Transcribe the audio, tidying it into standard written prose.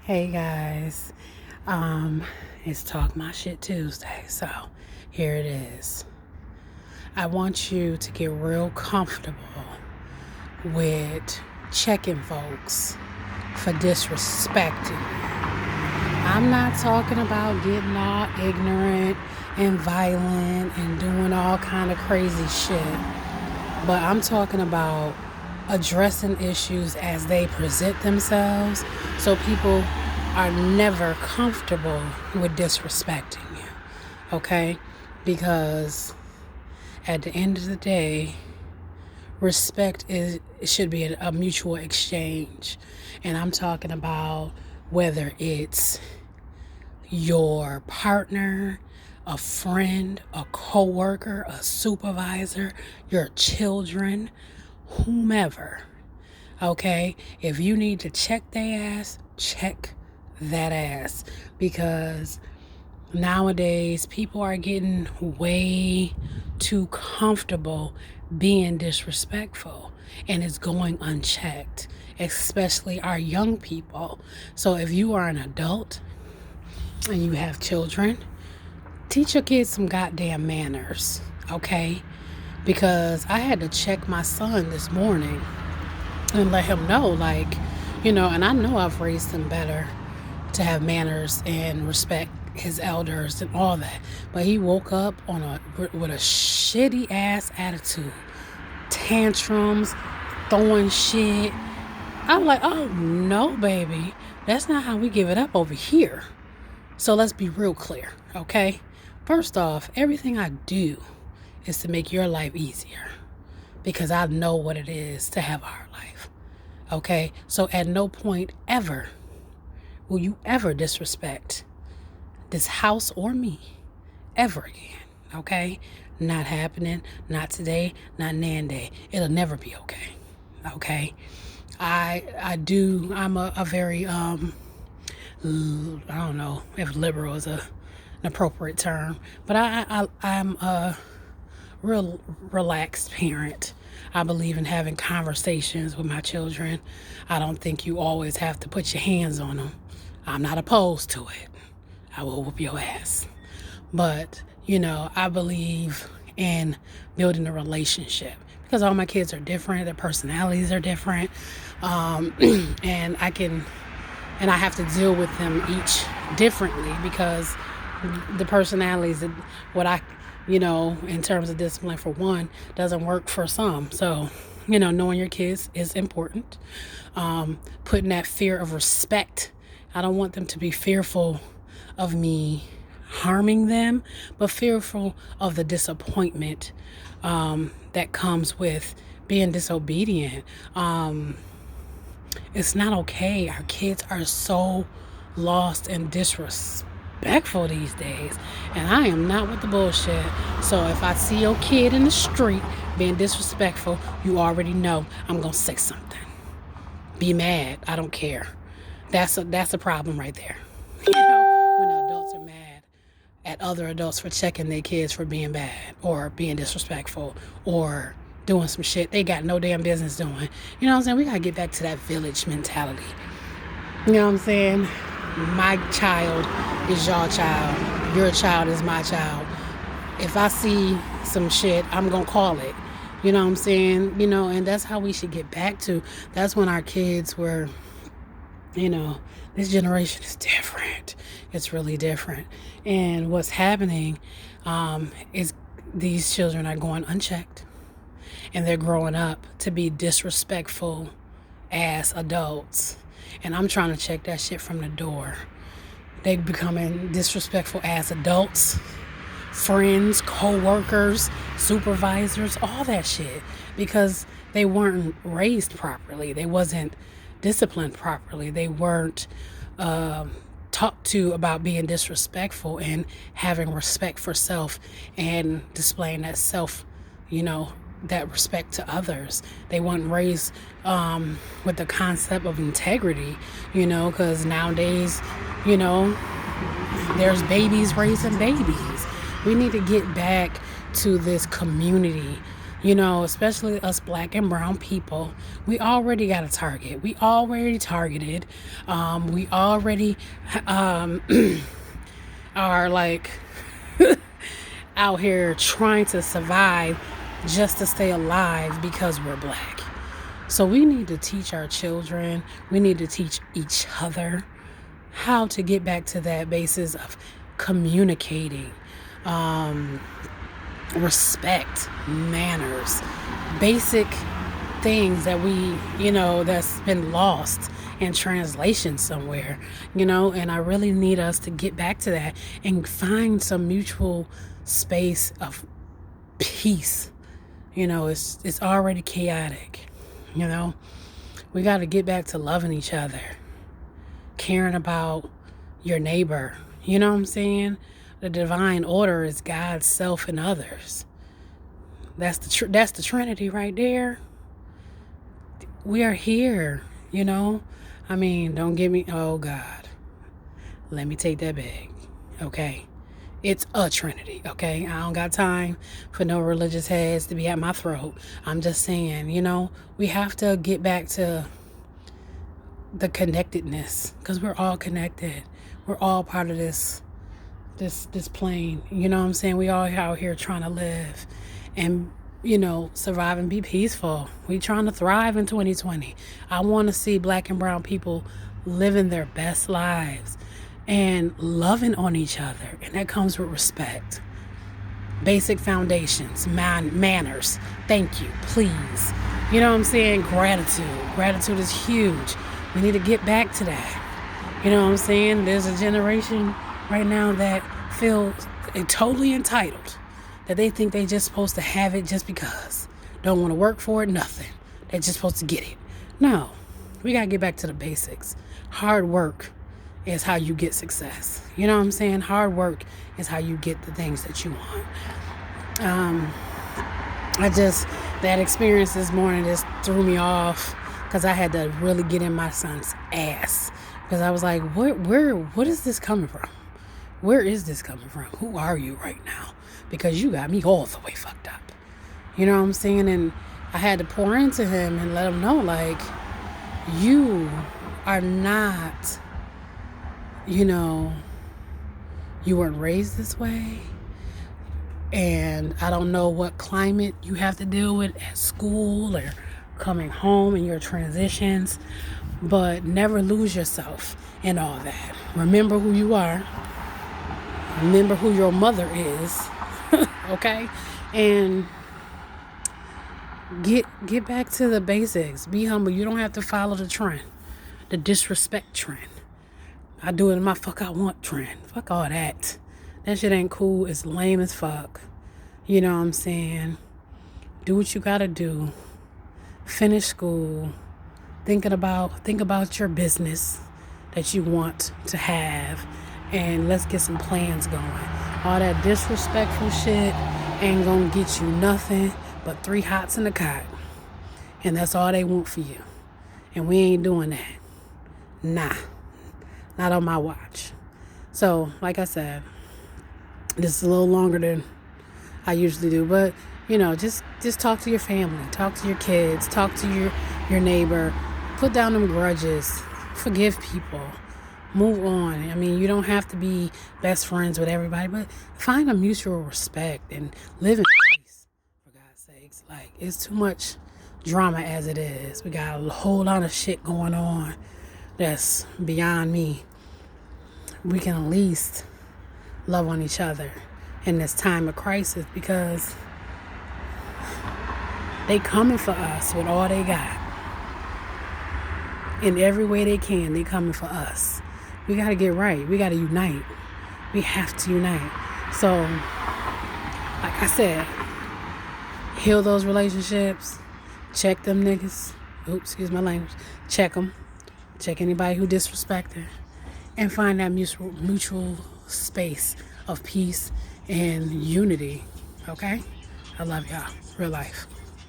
Hey guys, it's Talk My Shit Tuesday, so here it is. I want you to get real comfortable with checking folks for disrespecting you. I'm not talking about getting all ignorant and violent and doing all kind of crazy shit, but I'm talking about addressing issues as they present themselves so people are never comfortable with disrespecting you, okay? Because at the end of the day, respect should be a mutual exchange. And I'm talking about whether it's your partner, a friend, a coworker, a supervisor, your children, whomever, okay? If you need to check their ass, check that ass, because nowadays people are getting way too comfortable being disrespectful, and it's going unchecked, especially our young people. So if you are an adult and you have children, teach your kids some goddamn manners, okay? Because I had to check my son this morning and let him know, like, and I know I've raised him better to have manners and respect his elders and all that. But he woke up with a shitty ass attitude, tantrums, throwing shit. I'm like, oh no, baby, that's not how we give it up over here. So let's be real clear, okay? First off, everything I do is to make your life easier, because I know what it is to have a hard life, okay? So at no point ever will you ever disrespect this house or me ever again, okay? Not happening, not today, not nan day. It'll never be okay, okay? I'm a very, I don't know if liberal is an appropriate term, but I'm a real relaxed parent. I believe in having conversations with my children. I don't think you always have to put your hands on them. I'm not opposed to it. I will whoop your ass. But, I believe in building a relationship, because all my kids are different. Their personalities are different. And I have to deal with them each differently, because the personalities, in terms of discipline for one, doesn't work for some. So, knowing your kids is important. Putting that fear of respect. I don't want them to be fearful of me harming them, but fearful of the disappointment that comes with being disobedient. It's not okay. Our kids are so lost and disrespectful these days, and I am not with the bullshit. So if I see your kid in the street being disrespectful, you already know I'm gonna say something. Be mad. I don't care. That's a problem right there. When the adults are mad at other adults for checking their kids for being bad or being disrespectful or doing some shit they got no damn business doing. You know what I'm saying? We gotta get back to that village mentality. You know what I'm saying? My child is your child. Your child is my child. If I see some shit, I'm gonna call it. You know what I'm saying? And that's how we should get back to. That's when our kids were, this generation is different. It's really different. And what's happening is these children are going unchecked, and they're growing up to be disrespectful as adults. And I'm trying to check that shit from the door. They becoming disrespectful as adults, friends, co-workers, supervisors, all that shit, because they weren't raised properly. They wasn't disciplined properly. They weren't talked to about being disrespectful and having respect for self and displaying that self, that respect to others. They weren't raised with the concept of integrity, because nowadays, there's babies raising babies. We need to get back to this community You know, especially us black and brown people, we already got a target. We already targeted. We already um, are like out here trying to survive just to stay alive because we're black. So we need to teach our children, we need to teach each other how to get back to that basis of communicating, respect, manners, basic things that that's been lost in translation somewhere, and I really need us to get back to that and find some mutual space of peace. It's already chaotic. We got to get back to loving each other, caring about your neighbor. You know what I'm saying? The divine order is God's self and others. That's the Trinity right there. We are here, I mean, don't get me, oh God, let me take that back. Okay, it's a Trinity. Okay, I don't got time for no religious heads to be at my throat. I'm just saying, we have to get back to the connectedness, because we're all connected. We're all part of this plane. You know what I'm saying? We all out here trying to live and survive and be peaceful. We trying to thrive in 2020. I want to see black and brown people living their best lives and loving on each other, and that comes with respect, basic foundations, manners, thank you, please, you know what I'm saying, gratitude is huge. We need to get back to that. You know what I'm saying? There's a generation right now that feels totally entitled, that they think they just supposed to have it just because. Don't want to work for it, nothing. They're just supposed to get it. No, we got to get back to the basics. Hard work is how you get success. You know what I'm saying? Hard work is how you get the things that you want. That experience this morning just threw me off, because I had to really get in my son's ass, because I was like, what is this coming from? Where is this coming from? Who are you right now? Because you got me all the way fucked up. You know what I'm saying? And I had to pour into him and let him know, like, you are not, you weren't raised this way. And I don't know what climate you have to deal with at school or coming home in your transitions, but never lose yourself in all that. Remember who you are. Remember who your mother is. Okay? And get back to the basics. Be humble. You don't have to follow the trend, the disrespect trend. I do it in my fuck I want trend. Fuck all that. That shit ain't cool. It's lame as fuck. You know what I'm saying? Do what you gotta do. Finish school. Think about your business that you want to have, and let's get some plans going. All that disrespectful shit ain't gonna get you nothing but 3 hots in the cot, and that's all they want for you. And we ain't doing that. Nah, not on my watch. So, like I said, this is a little longer than I usually do, but just talk to your family, talk to your kids, talk to your neighbor, put down them grudges, forgive people, move on. I mean, you don't have to be best friends with everybody, but find a mutual respect and live in peace, for God's sakes. Like, it's too much drama as it is. We got a whole lot of shit going on that's beyond me. We can at least love on each other in this time of crisis, because they coming for us with all they got. In every way they can, they coming for us. We got to get right. We got to unite. We have to unite. So, like I said, heal those relationships. Check them niggas. Oops, excuse my language. Check them. Check anybody who disrespected. And find that mutual space of peace and unity. Okay? I love y'all. Real life.